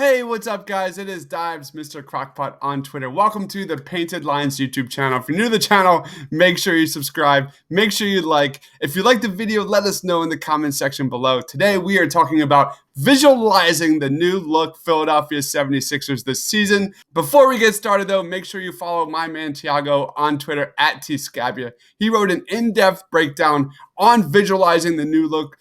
Hey, what's up, guys? It is Dives, Mr. Crockpot on Twitter. Welcome to the Painted Lines YouTube channel. If you're new to the channel, make sure you subscribe. Make sure you like. If you like the video, let us know in the comment section below. Today, we are talking about visualizing the new look Philadelphia 76ers this season. Before we get started, though, make sure you follow my man Tiago on Twitter at tscabia. He wrote an in-depth breakdown on visualizing the new look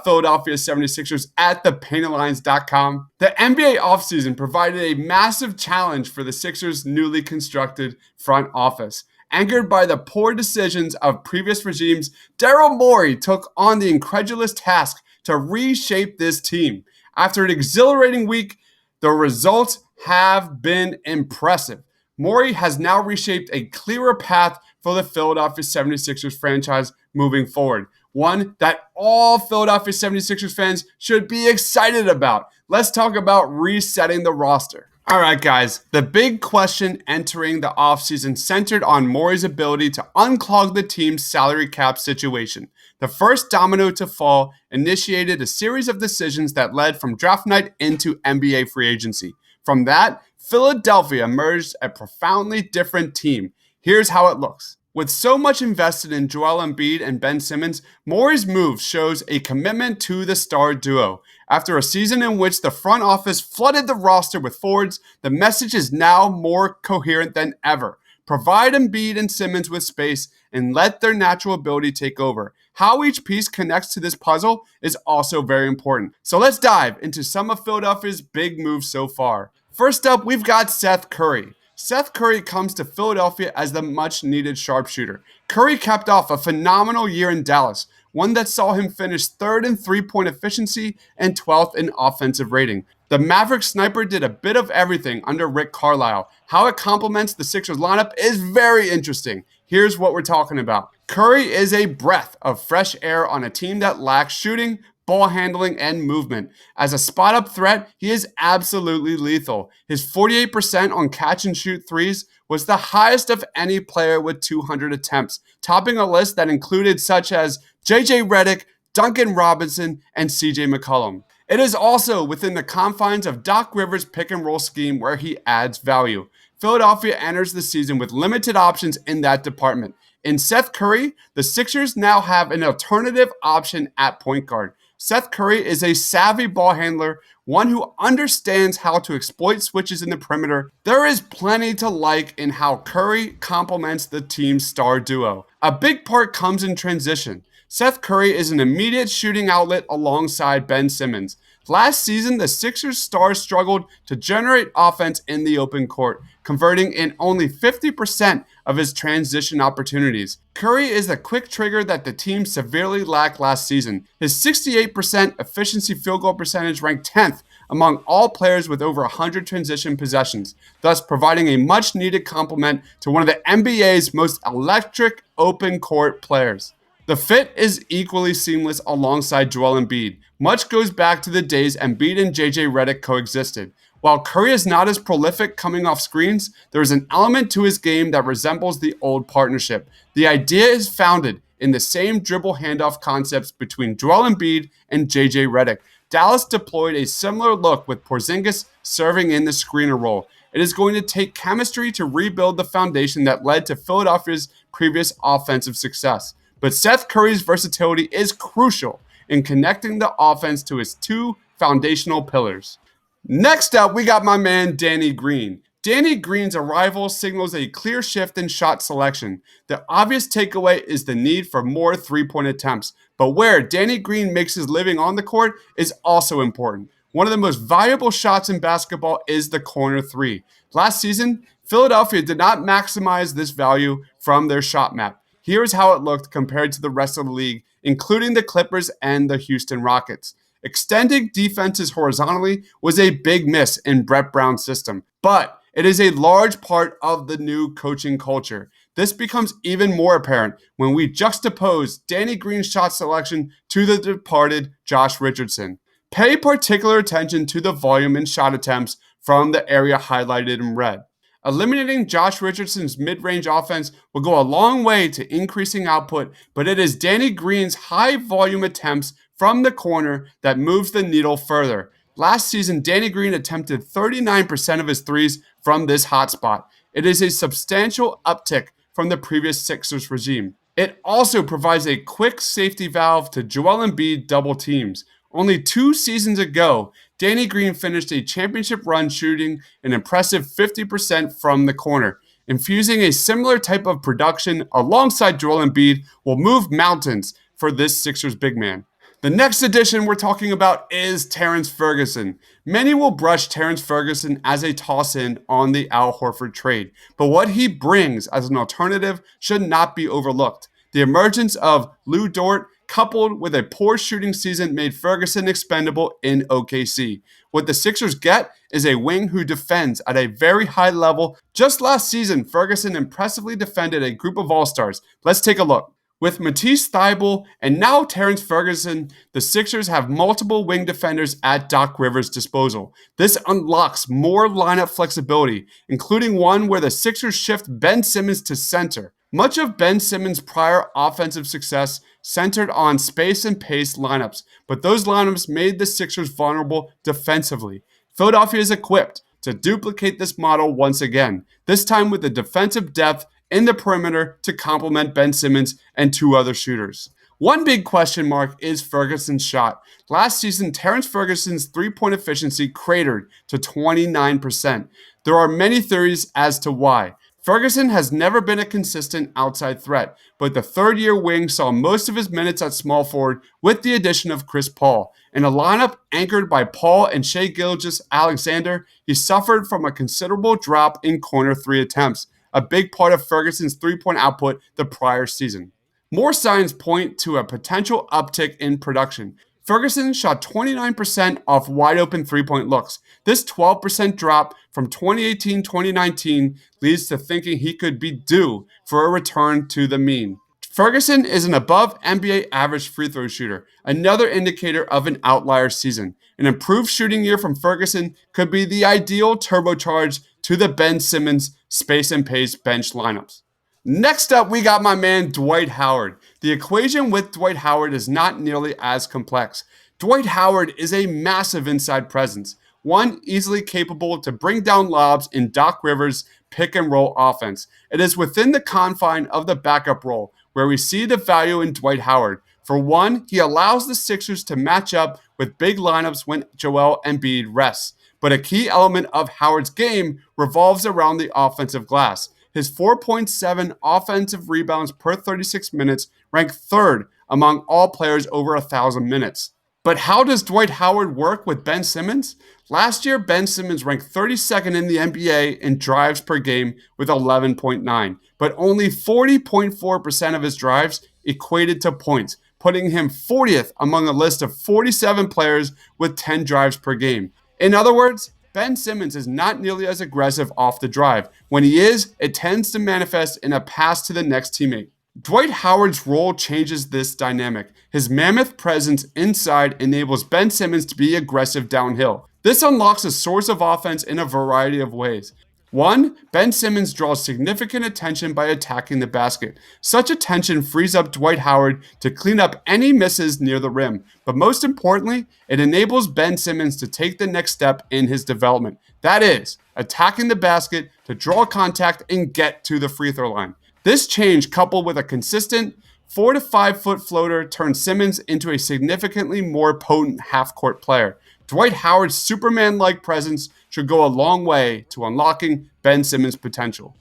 Philadelphia 76ers at thepaintedlines.com. The NBA offseason provided a massive challenge for the Sixers' newly constructed front office. Anchored by the poor decisions of previous regimes, Daryl Morey took on the incredulous task to reshape this team. After an exhilarating week, the results have been impressive. Morey has now reshaped a clearer path for the Philadelphia 76ers franchise moving forward. One that all Philadelphia 76ers fans should be excited about. Let's talk about resetting the roster. All right, guys, the big question entering the offseason centered on Morey's ability to unclog the team's salary cap situation. The first domino to fall initiated a series of decisions that led from draft night into NBA free agency. From that, Philadelphia emerged a profoundly different team. Here's how it looks. With so much invested in Joel Embiid and Ben Simmons, Morey's move shows a commitment to the star duo. After a season in which the front office flooded the roster with forwards, the message is now more coherent than ever. Provide Embiid and Simmons with space and let their natural ability take over. How each piece connects to this puzzle is also very important. So let's dive into some of Philadelphia's big moves so far. First up, we've got Seth Curry. Seth Curry comes to Philadelphia as the much-needed sharpshooter. Curry capped off a phenomenal year in Dallas, one that saw him finish third in three-point efficiency and 12th in offensive rating. The Maverick sniper did a bit of everything under Rick Carlisle. How it complements the Sixers lineup is very interesting. Here's what we're talking about. Curry is a breath of fresh air on a team that lacks shooting, ball handling, and movement. As a spot-up threat, he is absolutely lethal. His 48% on catch-and-shoot threes was the highest of any player with 200 attempts, topping a list that included such as J.J. Redick, Duncan Robinson, and C.J. McCollum. It is also within the confines of Doc Rivers' pick-and-roll scheme where he adds value. Philadelphia enters the season with limited options in that department. In Seth Curry, the Sixers now have an alternative option at point guard. Seth Curry is a savvy ball handler, one who understands how to exploit switches in the perimeter. There is plenty to like in how Curry complements the team's star duo. A big part comes in transition. Seth Curry is an immediate shooting outlet alongside Ben Simmons. Last season, the Sixers stars struggled to generate offense in the open court, converting in only 50% of his transition opportunities. Curry is the quick trigger that the team severely lacked last season. His 68% efficiency field goal percentage ranked 10th among all players with over 100 transition possessions, thus providing a much-needed complement to one of the NBA's most electric open court players. The fit is equally seamless alongside Joel Embiid. Much goes back to the days Embiid and J.J. Redick coexisted. While Curry is not as prolific coming off screens, there is an element to his game that resembles the old partnership. The idea is founded in the same dribble handoff concepts between Joel Embiid and J.J. Redick. Dallas deployed a similar look with Porzingis serving in the screener role. It is going to take chemistry to rebuild the foundation that led to Philadelphia's previous offensive success. But Seth Curry's versatility is crucial in connecting the offense to his two foundational pillars. Next up, we got my man Danny Green. Danny Green's arrival signals a clear shift in shot selection. The obvious takeaway is the need for more three-point attempts, but where Danny Green makes his living on the court is also important. One of the most valuable shots in basketball is the corner three. Last season, Philadelphia did not maximize this value from their shot map. Here's how it looked compared to the rest of the league, including the Clippers and the Houston Rockets. Extending defenses horizontally was a big miss in Brett Brown's system, but it is a large part of the new coaching culture. This becomes even more apparent when we juxtapose Danny Green's shot selection to the departed Josh Richardson. Pay particular attention to the volume in shot attempts from the area highlighted in red. Eliminating Josh Richardson's mid-range offense will go a long way to increasing output, but it is Danny Green's high-volume attempts from the corner that moves the needle further. Last season, Danny Green attempted 39% of his threes from this hotspot. It is a substantial uptick from the previous Sixers regime. It also provides a quick safety valve to Joel Embiid double teams. Only 2 seasons ago, Danny Green finished a championship run shooting an impressive 50% from the corner. Infusing a similar type of production alongside Joel Embiid will move mountains for this Sixers big man. The next addition we're talking about is Terrence Ferguson. Many will brush Terrence Ferguson as a toss-in on the Al Horford trade, but what he brings as an alternative should not be overlooked. The emergence of Lou Dort coupled with a poor shooting season made Ferguson expendable in OKC. What the Sixers get is a wing who defends at a very high level. Just last season, Ferguson impressively defended a group of all-stars. Let's take a look. With Matisse Thybulle and now Terrence Ferguson, the Sixers have multiple wing defenders at Doc Rivers' disposal. This unlocks more lineup flexibility, including one where the Sixers shift Ben Simmons to center. Much of Ben Simmons' prior offensive success centered on space and pace lineups, but those lineups made the Sixers vulnerable defensively. Philadelphia is equipped to duplicate this model once again, this time with the defensive depth in the perimeter to complement Ben Simmons and 2 other shooters. One big question mark is Ferguson's shot. Last season, Terrence Ferguson's three-point efficiency cratered to 29%. There are many theories as to why. Ferguson has never been a consistent outside threat, but the third-year wing saw most of his minutes at small forward with the addition of Chris Paul. In a lineup anchored by Paul and Shai Gilgeous-Alexander, he suffered from a considerable drop in corner 3 attempts, a big part of Ferguson's three-point output the prior season. More signs point to a potential uptick in production. Ferguson shot 29% off wide-open three-point looks. This 12% drop from 2018-2019 leads to thinking he could be due for a return to the mean. Ferguson is an above NBA average free throw shooter, another indicator of an outlier season. An improved shooting year from Ferguson could be the ideal turbocharge to the Ben Simmons space and pace bench lineups. Next up, we got my man Dwight Howard. The equation with Dwight Howard is not nearly as complex. Dwight Howard is a massive inside presence, one easily capable to bring down lobs in Doc Rivers' pick and roll offense. It is within the confine of the backup role where we see the value in Dwight Howard. For one, he allows the Sixers to match up with big lineups when Joel Embiid rests. But a key element of Howard's game revolves around the offensive glass. His 4.7 offensive rebounds per 36 minutes rank 3rd among all players over 1,000 minutes. But how does Dwight Howard work with Ben Simmons? Last year, Ben Simmons ranked 32nd in the NBA in drives per game with 11.9, but only 40.4% of his drives equated to points, putting him 40th among a list of 47 players with 10 drives per game. In other words, Ben Simmons is not nearly as aggressive off the drive. When he is, it tends to manifest in a pass to the next teammate. Dwight Howard's role changes this dynamic. His mammoth presence inside enables Ben Simmons to be aggressive downhill. This unlocks a source of offense in a variety of ways. 1. Ben Simmons draws significant attention by attacking the basket. Such attention frees up Dwight Howard to clean up any misses near the rim. But most importantly, it enables Ben Simmons to take the next step in his development. That is, attacking the basket to draw contact and get to the free throw line. This change, coupled with a consistent 4 to 5 foot floater, turns Simmons into a significantly more potent half-court player. Dwight Howard's Superman-like presence should go a long way to unlocking Ben Simmons' potential.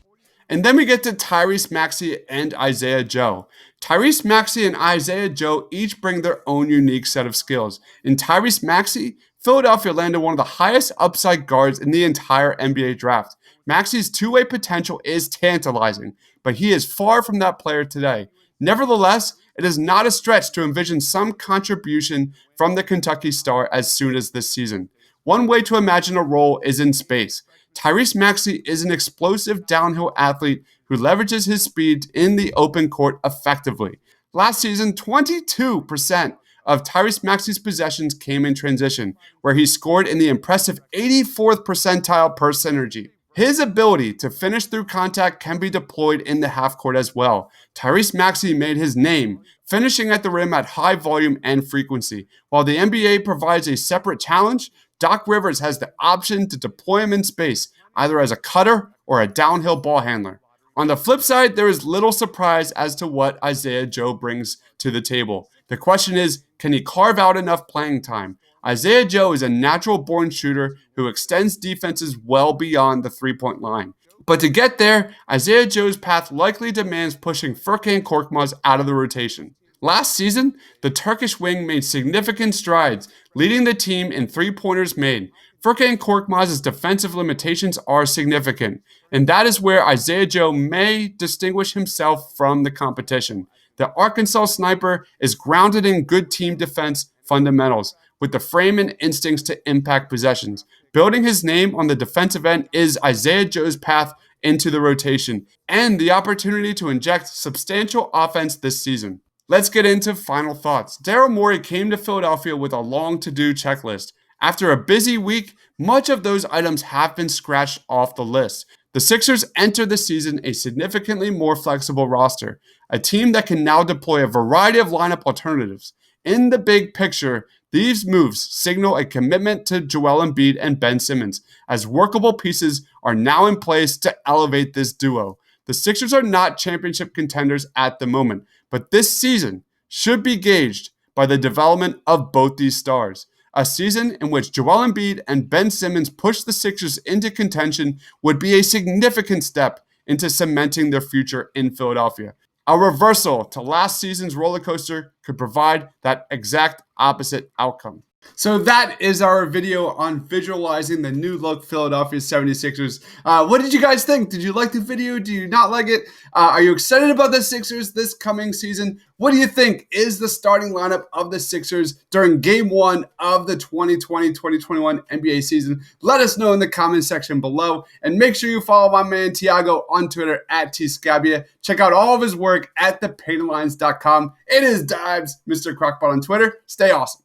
And then we get to Tyrese Maxey and Isaiah Joe. Tyrese Maxey and Isaiah Joe each bring their own unique set of skills. In Tyrese Maxey, Philadelphia landed one of the highest upside guards in the entire NBA draft. Maxey's two-way potential is tantalizing, but he is far from that player today. Nevertheless, it is not a stretch to envision some contribution from the Kentucky star as soon as this season. One way to imagine a role is in space. Tyrese Maxey is an explosive downhill athlete who leverages his speed in the open court effectively. Last season, 22% of Tyrese Maxey's possessions came in transition, where he scored in the impressive 84th percentile per synergy. His ability to finish through contact can be deployed in the half court as well. Tyrese Maxey made his name, finishing at the rim at high volume and frequency. While the NBA provides a separate challenge, Doc Rivers has the option to deploy him in space, either as a cutter or a downhill ball handler. On the flip side, there is little surprise as to what Isaiah Joe brings to the table. The question is, can he carve out enough playing time? Isaiah Joe is a natural-born shooter who extends defenses well beyond the three-point line. But to get there, Isaiah Joe's path likely demands pushing Furkan Korkmaz out of the rotation. Last season, the Turkish wing made significant strides, leading the team in three-pointers made. Furkan Korkmaz's defensive limitations are significant, and that is where Isaiah Joe may distinguish himself from the competition. The Arkansas sniper is grounded in good team defense fundamentals, with the frame and instincts to impact possessions. Building his name on the defensive end is Isaiah Joe's path into the rotation and the opportunity to inject substantial offense this season. Let's get into final thoughts. Daryl Morey came to Philadelphia with a long to-do checklist. After a busy week, much of those items have been scratched off the list. The Sixers enter the season a significantly more flexible roster, a team that can now deploy a variety of lineup alternatives. In the big picture, these moves signal a commitment to Joel Embiid and Ben Simmons, as workable pieces are now in place to elevate this duo. The Sixers are not championship contenders at the moment, but this season should be gauged by the development of both these stars. A season in which Joel Embiid and Ben Simmons push the Sixers into contention would be a significant step into cementing their future in Philadelphia. A reversal to last season's roller coaster could provide that exact opposite outcome. So that is our video on visualizing the new look Philadelphia 76ers. What did you guys think? Did you like the video? Do you not like it? Are you excited about the Sixers this coming season? What do you think is the starting lineup of the Sixers during Game 1 of the 2020-2021 NBA season? Let us know in the comment section below. And make sure you follow my man Tiago on Twitter at tscabia. Check out all of his work at thepaintlines.com. It is Dives, Mr. Crockpot on Twitter. Stay awesome.